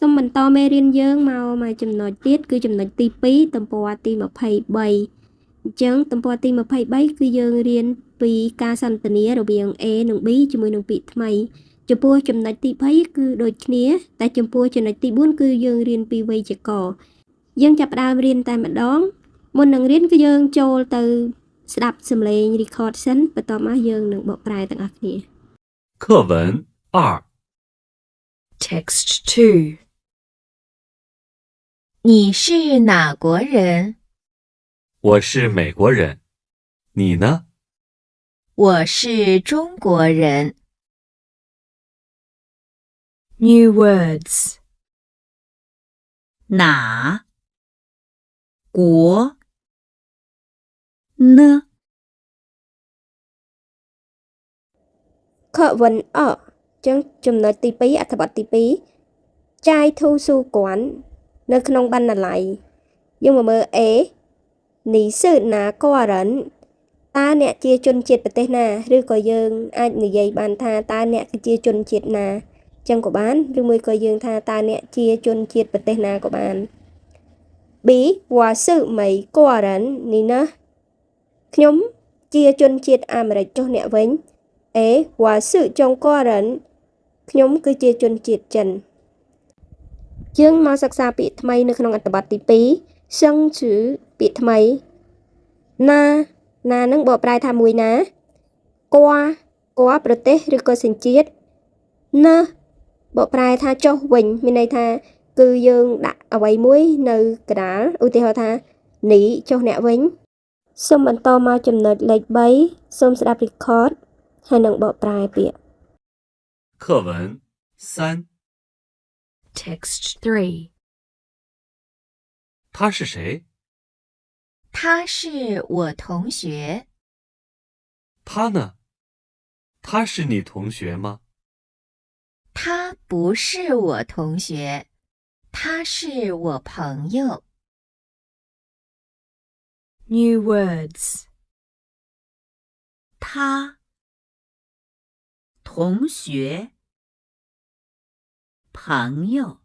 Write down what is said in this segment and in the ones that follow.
សូមបន្តមេរៀនយើងមកចំណុចទៀតគឺចំណុចទី2ទំព័រទី23អញ្ចឹងទំព័រទី23គឺយើងរៀនពីការសន្ទនារវាង A និង B ជាមួយនឹងពាក្យថ្មីចំពោះចំណុចទី3គឺដូចគ្នាតែចំពោះចំណុចទី4គឺយើងរៀនពីវេយ្យាករណ៍យើងចាប់ផ្ដើមរៀនតែម្ដងមុននឹងរៀនគឺយើងចូលទៅស្ដាប់សំឡេង record សិនបន្ទាប់មកយើងនឹងបកប្រែទាំងអស់គ្នា课文2 Text 2你是哪国人？我是美国人，你呢？我是中国人。New words 哪国呢课文2ចឹងចំណុចទី2អត្ថបទទី2ចាយធូស៊ូគាន់នៅក្នុងបណ្ណាល័យយើងមកមើល A នីស៊ឺណាកូរិនតើអ្នកជាជនជាតិប្រទេសណាឬក៏យើងអាចនិយាយបានថាតើអ្នកគឺជាជនជាតិណាចឹងក៏បានឬមួយក៏យើងថាតើអ្នកជាជនជាតិប្រទេសណាក៏បាន B វ៉ាស៊ឺម៉ៃកូរិននេះណាខ្ញុំជាជនជាតិអាមេរិកចុះអ្នកវិញ A វ៉ាស៊ឺចុងកូរិនខ្ញុំគឺជាជនជាតិចិនយើងមកសិក្សាពាក្យថ្មីនៅក្នុងអត្ថបទទី2សឹងជឺពាក្យថ្មីណានឹងបកប្រែថាមួយណាគួប្រទេសឬក៏សញ្ជាតិណាបកប្រែថាចុះវិញមានន័យថាគឺយើងដាក់អ្វីមួយនៅកណ្ដាលឧទាហរណ៍ថានេះចុះអ្នកវិញសូមបន្តមកចំណុចលេខ3សូមស្ដាប់ record ហើយនឹងបកប្រែពាក្យ课文3 Text 3他是谁？他是我同学。他呢？他是你同学吗？他不是我同学，他是我朋友。New words 他同学朋友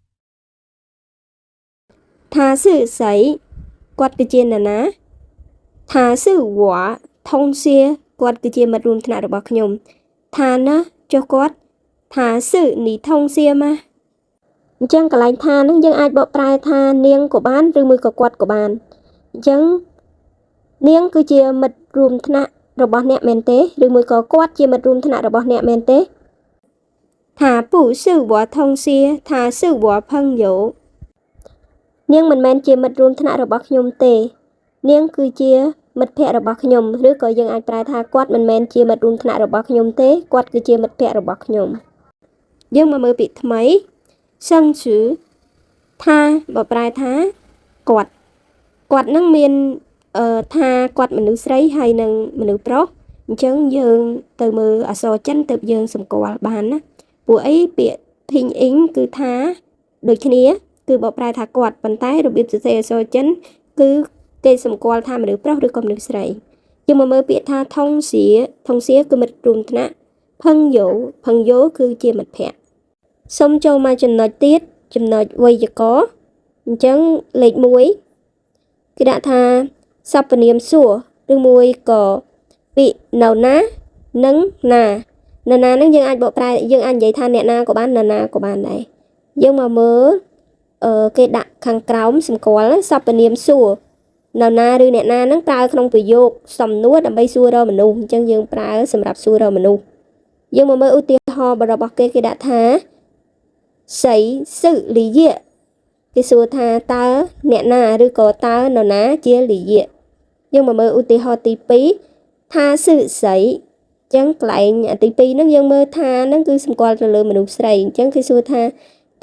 ថាសឺស្អីគាត់គឺជានរណាថាសឺវ៉ាថុងសៀគាត់គឺជាមិត្តរួមថ្នាក់របស់ខ្ញុំថាណាចុះគាត់ថាសឺនីថុងសៀម៉ាអញ្ចឹងកន្លែងថានឹងយើងអាចបកប្រែថានាងក៏បានឬមួយក៏គាត់ក៏បានអញ្ចឹងនាងគឺជាមិត្តរួមថ្នាក់របស់អ្នកមែនទេឬមួយក៏គាត់ជាមិត្តរួមថ្នាក់របស់អ្នកមែនទេថាពូសឺវ៉ាថុងសៀថាសឺវ៉ាផឹងយោនាងមិនមែនជាមិត្តរួមថ្នាក់របស់ខ្ញុំទេនាងគឺជាមិត្តភ័ក្តិរបស់ខ្ញុំឬក៏យើងអាចប្រែថាគាត់មិនមែនជាមិត្តរួមថ្នាក់របស់ខ្ញុំទេគាត់គឺជាមិត្តភ័ក្តិរបស់ខ្ញុំយើងមកមើលពាក្យថ្មីសឹងជឺថាបើប្រែថាគាត់នឹងមានថាគាត់មនុស្សស្រីហើយនឹងមនុស្សប្រុសអញ្ចឹងយើងទៅមើលអក្សរចិនទៅយើងសម្គាល់បានណាពួកអីពាក្យ Ping Ing គឺថាដូចគ្នាគឺបកប្រែថាគាត់ប៉ុន្តែរបៀបសរសេរអក្សរចិនគឺគេសម្គាល់ថាមនុស្សប្រុសឬក៏មនុស្សស្រីយើងមកមើលពាក្យថាថុងសៀគឺមិត្តរួមថ្នាក់ផឹងយោគឺជាមិត្តភ័ក្តិសូមចូលមកចំណុចទៀតចំណុចវេយ្យាករណ៍អញ្ចឹងលេខ1គេដាក់ថាសព្វនាមសួរឬមួយក៏ពាក្យនៅណានិងណានឹងយើងអាចបកប្រែយើងអាចនិយាយថាអ្នកណាក៏បានណាក៏បានដែរយើងមកមើលគេដាក់ខាងក្រោមសម្គាល់សព្វនាមសួរនៅណាឬអ្នកណានឹងប្រើក្នុងប្រយោគសំណួរដើម្បីសួររកមនុស្សអញ្ចឹងយើងប្រើសម្រាប់សួររកមនុស្សយើងមកមើលឧទាហរណ៍របស់គេដាក់ថាសៃសឺលីយៈគេសួរថាតើអ្នកណាឬក៏តើនរណាជាលីយៈយើងមកមើលឧទាហរណ៍ទី2ថាសឺសៃអញ្ចឹងកន្លែងទី2ហ្នឹងយើងមើលថាហ្នឹងគឺសម្គាល់ទៅលើមនុស្សស្រីអញ្ចឹងគេសួរថា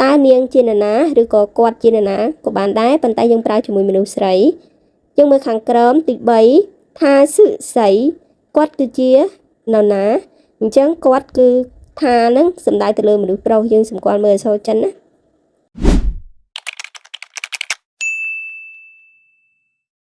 តើនាងជានរណាឬក៏គាត់ជានរណាក៏បានដែរប៉ុន្តែយើងប្រើជាមួយមនុស្សស្រីយើងមើលខាងក្រោមទី3ថាសឺសៃគាត់គឺជានរណាអញ្ចឹងគាត់គឺថានឹងសំដៅទៅលើមនុស្សប្រុសយើងសម្គាល់មើលអក្សរចិនណា